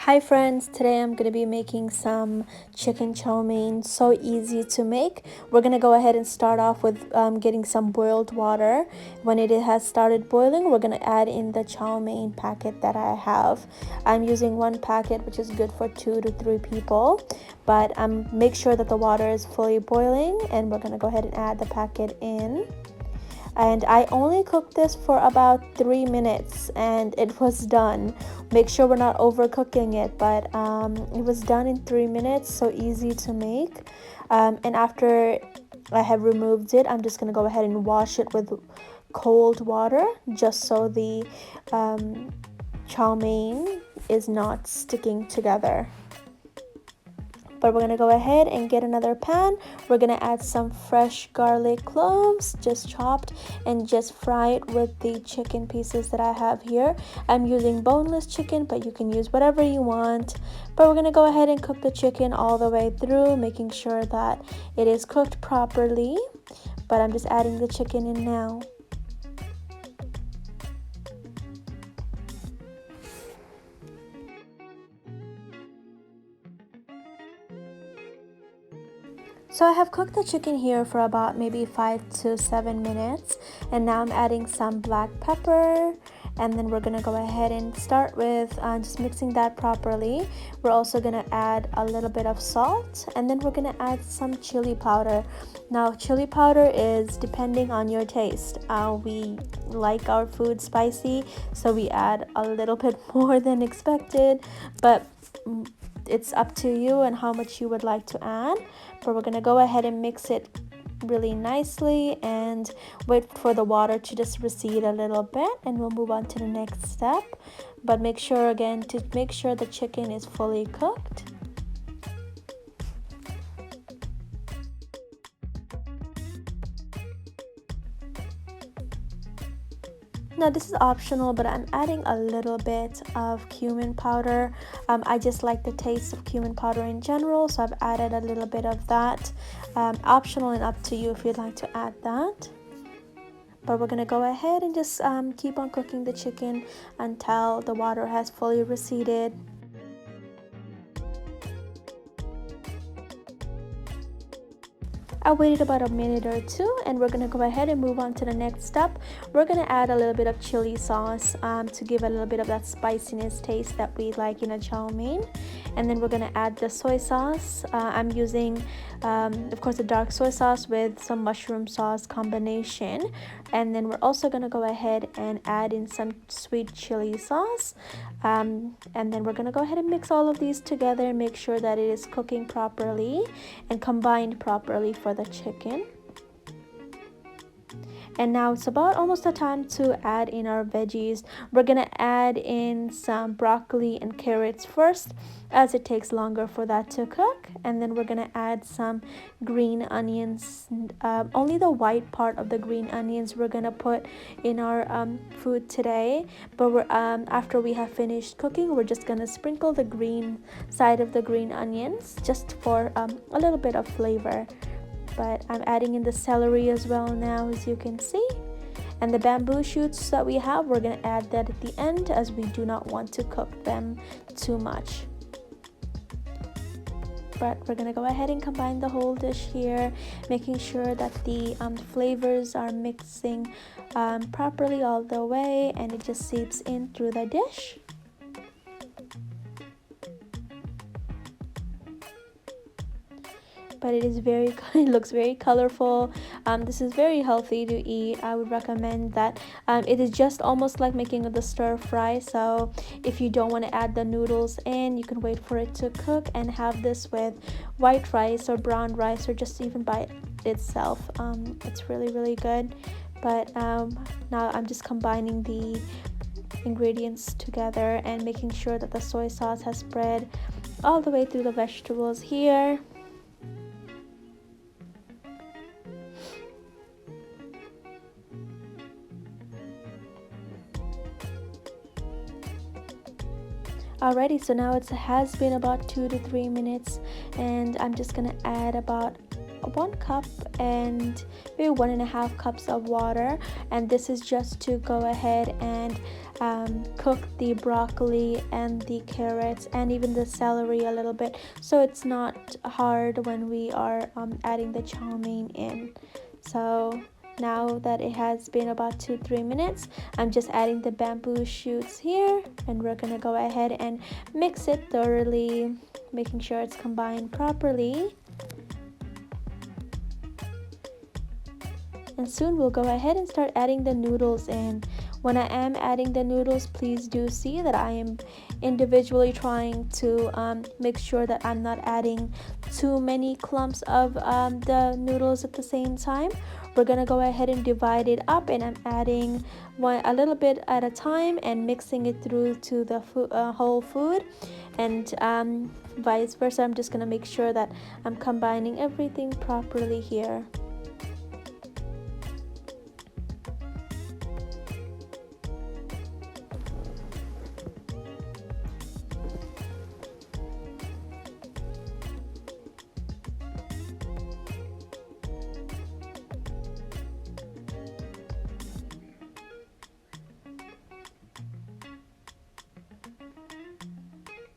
Hi friends, today I'm going to be making some chicken chow mein. So easy to make. We're going to go ahead and start off with getting some boiled water. When it has started boiling, we're going to add in the chow mein packet that I have. I'm using one packet, which is good for 2 to 3 people, but make sure that the water is fully boiling, and we're going to go ahead and add the packet in. And I only cooked this for about 3 minutes and it was done. Make sure we're not overcooking it, but it was done in 3 minutes. So easy to make. And after I have removed it, I'm just gonna go ahead and wash it with cold water, just so the chow mein is not sticking together. But we're gonna go ahead and get another pan. We're gonna add some fresh garlic cloves, just chopped, and just fry it with the chicken pieces that I have here. I'm using boneless chicken, but you can use whatever you want. But we're gonna go ahead and cook the chicken all the way through, making sure that it is cooked properly. But I'm just adding the chicken in now. So I have cooked the chicken here for about maybe 5 to 7 minutes, and now I'm adding some black pepper, and then we're gonna go ahead and start with just mixing that properly. We're also gonna add a little bit of salt, and then we're gonna add some chili powder. Now chili powder is depending on your taste. We like our food spicy, so we add a little bit more than expected, but it's up to you and how much you would like to add. But we're gonna go ahead and mix it really nicely and wait for the water to just recede a little bit, and we'll move on to the next step. But make sure again to make sure the chicken is fully cooked. Now this is optional, but I'm adding a little bit of cumin powder. I just like the taste of cumin powder in general, so I've added a little bit of that. Optional and up to you if you'd like to add that. But we're gonna go ahead and just keep on cooking the chicken until the water has fully receded. I waited about a minute or two, and we're gonna go ahead and move on to the next step. We're gonna add a little bit of chili sauce to give a little bit of that spiciness taste that we like in a chow mein. And then we're gonna add the soy sauce. I'm using of course the dark soy sauce with some mushroom sauce combination. And then we're also gonna go ahead and add in some sweet chili sauce, and then we're gonna go ahead and mix all of these together and make sure that it is cooking properly and combined properly for the chicken. And now it's about almost the time to add in our veggies. We're gonna add in some broccoli and carrots first, as it takes longer for that to cook. And then we're gonna add some green onions. Only the white part of the green onions we're gonna put in our food today. But after we have finished cooking, we're just gonna sprinkle the green side of the green onions just for a little bit of flavor. But I'm adding in the celery as well now, as you can see. And the bamboo shoots that we have, we're gonna add that at the end, as we do not want to cook them too much. But we're gonna go ahead and combine the whole dish here, making sure that the flavors are mixing properly all the way, and it just seeps in through the dish. But it is very it looks very colorful. This is very healthy to eat. I would recommend that. It is just almost like making the stir fry, so if you don't want to add the noodles in, you can wait for it to cook and have this with white rice or brown rice, or just even by itself. It's really good. But now I'm just combining the ingredients together and making sure that the soy sauce has spread all the way through the vegetables here. Alrighty, so now it has been about 2 to 3 minutes, and I'm just gonna add about 1 cup and maybe 1.5 cups of water, and this is just to go ahead and cook the broccoli and the carrots and even the celery a little bit, so it's not hard when we are adding the chow mein in. So now that it has been about 2-3 minutes, I'm just adding the bamboo shoots here, and we're gonna go ahead and mix it thoroughly, making sure it's combined properly. And soon we'll go ahead and start adding the noodles in. When I am adding the noodles, please do see that I am individually trying to make sure that I'm not adding too many clumps of the noodles at the same time. We're gonna go ahead and divide it up, and I'm adding a little bit at a time and mixing it through to the whole food, and vice versa. I'm just gonna make sure that I'm combining everything properly here.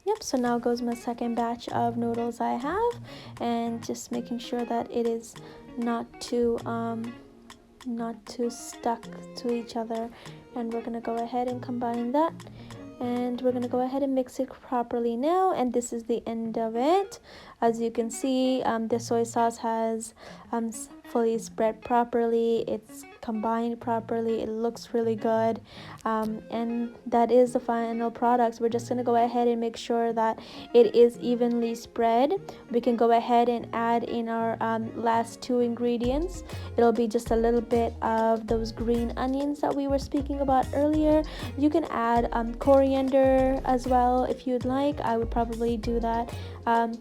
Yep, so now goes my second batch of noodles I have, and just making sure that it is not too stuck to each other, and we're gonna go ahead and combine that, and we're gonna go ahead and mix it properly now, and this is the end of it. As you can see, the soy sauce has fully spread properly, it's combined properly, it looks really good, and that is the final product. We're just going to go ahead and make sure that it is evenly spread. We can go ahead and add in our last 2 ingredients. It'll be just a little bit of those green onions that we were speaking about earlier. You can add coriander as well if you'd like. I would probably do that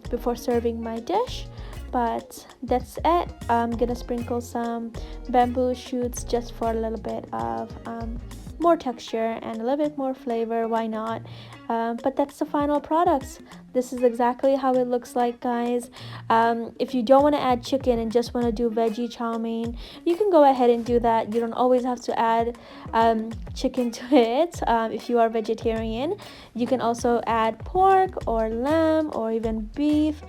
before serving my dish, but that's it. I'm gonna sprinkle some bamboo shoots just for a little bit of more texture and a little bit more flavor, why not? But that's the final product. This is exactly how it looks like, guys. If you don't want to add chicken and just want to do veggie chow mein, you can go ahead and do that. You don't always have to add chicken to it. If you are vegetarian, you can also add pork or lamb or even beef,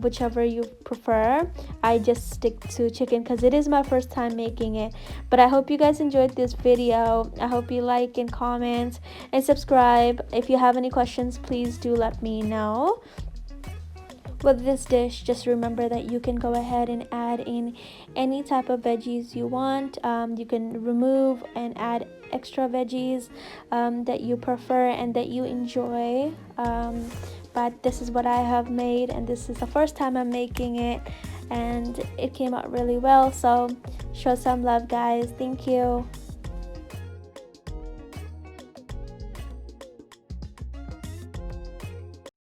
whichever you prefer. I just stick to chicken because it is my first time making it. But I hope you guys enjoyed this video. I hope you like and comment and subscribe. If you have any questions, please do let me know. With this dish, just remember that you can go ahead and add in any type of veggies you want. You can remove and add extra veggies that you prefer and that you enjoy. But this is what I have made, and this is the first time I'm making it, and it came out really well. So show some love, guys. Thank you.